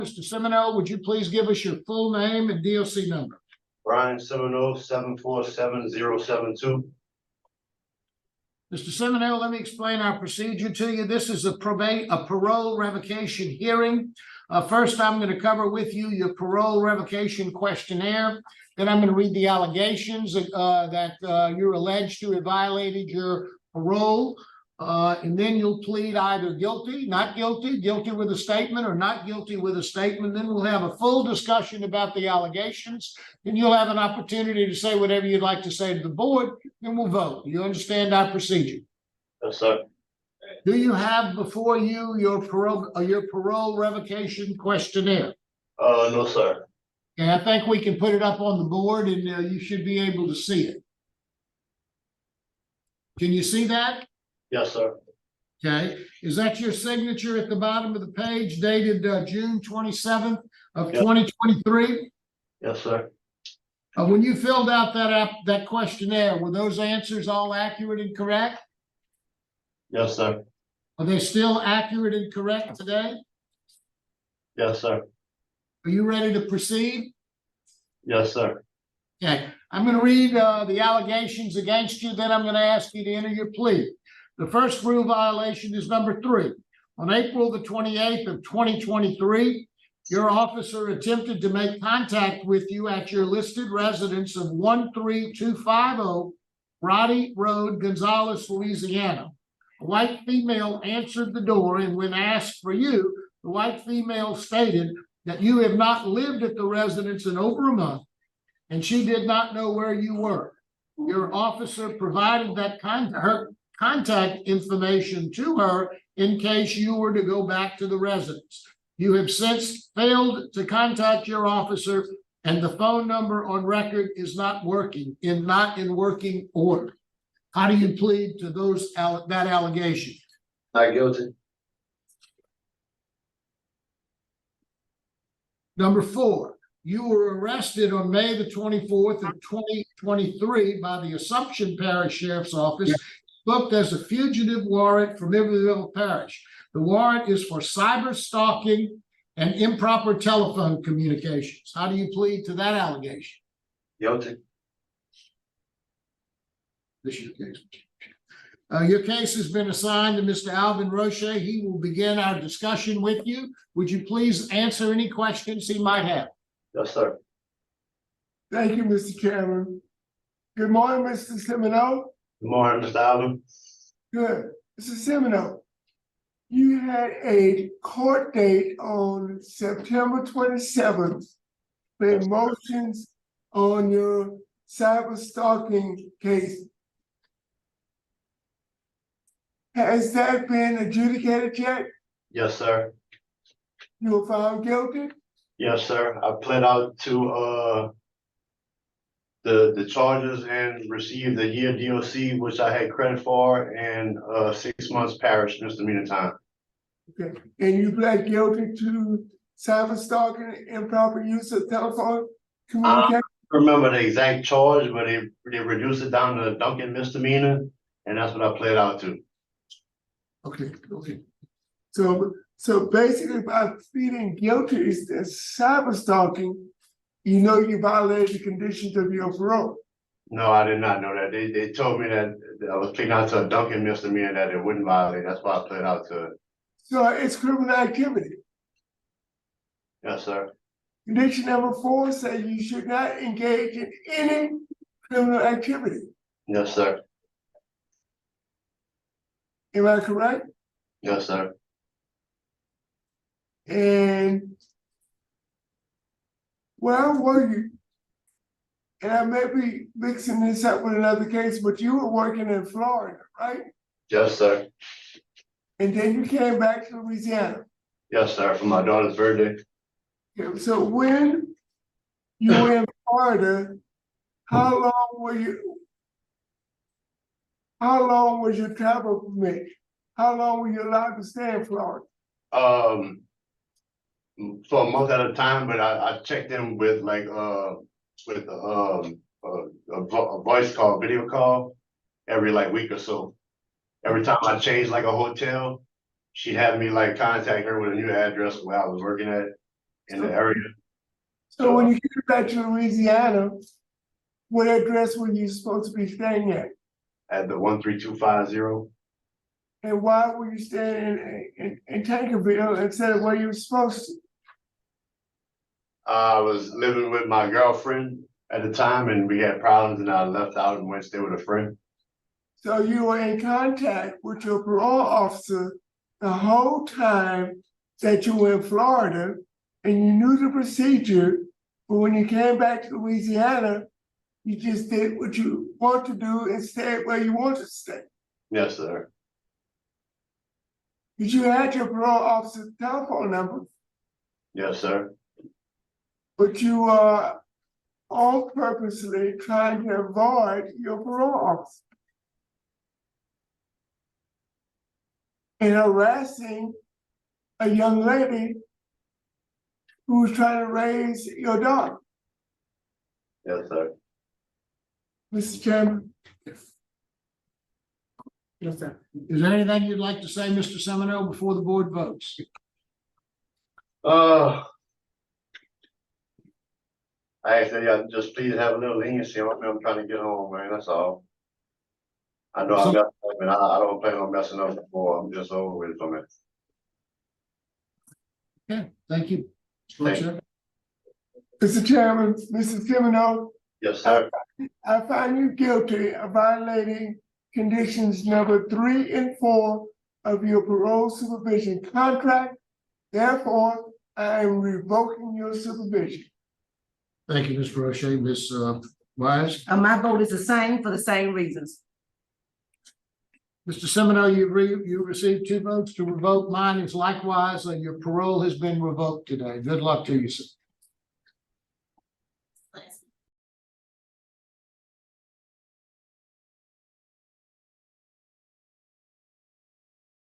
Mr. Simoneaux, would you please give us your full name and DOC number? Bryan Simoneaux, 747-072. Mr. Simoneaux, let me explain our procedure to you. This is a parole revocation hearing. First, I'm going to cover with you your parole revocation questionnaire. Then I'm going to read the allegations that you're alleged to have violated your parole. And then you'll plead either guilty, not guilty, guilty with a statement, or not guilty with a statement. Then we'll have a full discussion about the allegations. Then you'll have an opportunity to say whatever you'd like to say to the board, and we'll vote. You understand our procedure? Yes, sir. Do you have before you your parole revocation questionnaire? No, sir. Okay, I think we can put it up on the board, and you should be able to see it. Can you see that? Yes, sir. Okay, is that your signature at the bottom of the page dated June 27th of 2023? Yes, sir. When you filled out that questionnaire, were those answers all accurate and correct? Yes, sir. Are they still accurate and correct today? Yes, sir. Are you ready to proceed? Yes, sir. Okay, I'm going to read the allegations against you, then I'm going to ask you to enter your plea. The first rule violation is number 3. On April the 28th of 2023, your officer attempted to make contact with you at your listed residence of 13250 Roddy Road, Gonzales, Louisiana. A white female answered the door, and when asked for you, the white female stated that you have not lived at the residence in over a month, and she did not know where you were. Your officer provided that contact information to her in case you were to go back to the residence. You have since failed to contact your officer, and the phone number on record is not working working order. How do you plead to that allegation? Not guilty. Number 4, you were arrested on May the 24th of 2023 by the Assumption Parish Sheriff's Office, booked as a fugitive warrant from Iberville Parish. The warrant is for cyber stalking and improper telephone communications. How do you plead to that allegation? Guilty. This is your case. Your case has been assigned to Mr. Alvin Roche. He will begin our discussion with you. Would you please answer any questions he might have? Yes, sir. Thank you, Mr. Chairman. Good morning, Mr. Simoneaux. Good morning, Mr. Alvin. Good. Mr. Simoneaux, you had a court date on September 27th for motions on your cyber stalking case. Has that been adjudicated yet? Yes, sir. You were found guilty? Yes, sir. I pled out to the charges and received a year DOC, which I had credit for, and 6 months parish misdemeanor time. Okay. And you pled guilty to cyber stalking and improper use of telephone communication? I don't remember the exact charge, but they reduced it down to a Duncan misdemeanor, and that's what I pled out to. Okay. So basically, by pleading guilty to cyber stalking, you know you violated the conditions of your parole. No, I did not know that. They told me that I was pleading out to a Duncan misdemeanor that it wouldn't violate. That's why I pled out to it. So it's criminal activity. Yes, sir. Condition number 4 says you should not engage in any criminal activity. Yes, sir. Am I correct? Yes, sir. And where were you? And I may be mixing this up with another case, but you were working in Florida, right? Yes, sir. And then you came back to Louisiana. Yes, sir. For my daughter's birthday. Okay, so when you were in Florida, how long was your travel permit? How long were you allowed to stay in Florida? For a month at a time, but I checked in with like a voice call, video call every like week or so. Every time I changed like a hotel, she'd have me like contact her with a new address where I was working at. in the area. So when you came back to Louisiana, what address were you supposed to be staying At the 13250. and why were you staying in Tankerville instead of where you were supposed to? I was living with my girlfriend at the time and we had problems and I left out and went to stay with a friend. So you were in contact with your parole officer the whole time that you were in Florida and you knew the procedure, but when you came back to Louisiana, you just did what you want to do and stayed where you want to stay. Yes, sir. Because you had your parole officer's telephone number, Yes, sir. but you are all purposely trying to avoid your parole officer and harassing a young lady who's trying to raise your daughter. Yes, sir. Mr. Chairman. Yes, sir. Is there anything you'd like to say, Mr. Simoneaux, before the board votes? I actually, just please have a little leniency on me. I'm trying to get home, man. That's all. I know I messed up, and I don't plan on messing up before. I'm just over with it for me. Okay, thank you. Thank you. Mr. Chairman, Mr. Simoneaux, Yes, sir. I find you guilty of violating conditions number 3 and 4 of your parole supervision contract. Therefore, I am revoking your supervision. Thank you, Ms. Roche. Ms. Wise? My vote is the same for the same reasons. Mr. Simoneaux, you received 2 votes to revoke. Mine is likewise, your parole has been revoked today. Good luck to you, sir.